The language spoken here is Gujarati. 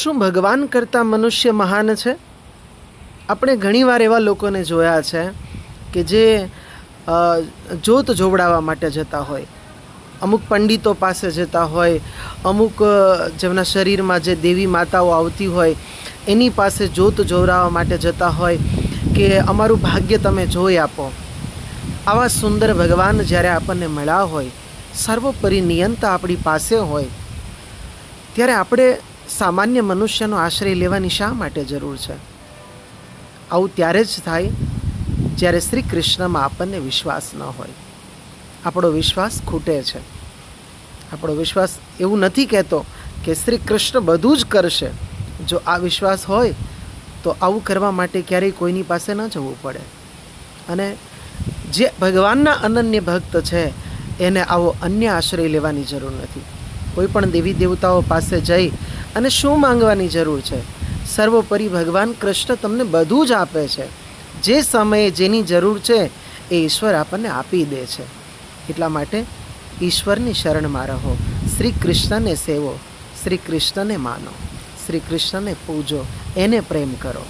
શું ભગવાન કરતાં મનુષ્ય મહાન છે? આપણે ઘણીવાર એવા લોકોને જોયા છે કે જે જોત જોવડાવવા માટે જતા હોય, અમુક પંડિતો પાસે જતા હોય, અમુક જેમના શરીરમાં જે દેવી માતાઓ આવતી હોય એની પાસે જોત જોવડાવવા માટે જતા હોય કે અમારું ભાગ્ય તમે જોઈ આપો. આવા સુંદર ભગવાન જ્યારે આપણને મળ્યા હોય, સર્વોપરી નિયંતા આપણી પાસે હોય, ત્યારે આપણે સામાન્ય મનુષ્યનો આશ્રય લેવાની શા માટે જરૂર છે? આવું ત્યારે જ થાય જ્યારે શ્રી કૃષ્ણમાં આપણને વિશ્વાસ ન હોય. આપણો વિશ્વાસ ખૂટે છે. આપણો વિશ્વાસ એવું નથી કહેતો કે શ્રી કૃષ્ણ બધું જ કરશે. જો આ વિશ્વાસ હોય તો આવું કરવા માટે ક્યારેય કોઈની પાસે ન જવું પડે. અને જે ભગવાનના અનન્ય ભક્ત છે એને આવો અન્ય આશ્રય લેવાની જરૂર નથી. કોઈ પણ દેવી દેવતાઓ પાસે જઈ અને શું માંગવાની જરૂર છે? સર્વોપરી ભગવાન કૃષ્ણ તમને બધું જ આપે છે. જે સમયે જેની જરૂર છે એ ઈશ્વર આપણને આપી દે છે. એટલા માટે ઈશ્વરની શરણમાં રહો, શ્રી કૃષ્ણને સેવો, શ્રી કૃષ્ણને માનો, શ્રી કૃષ્ણને પૂજો, એને પ્રેમ કરો.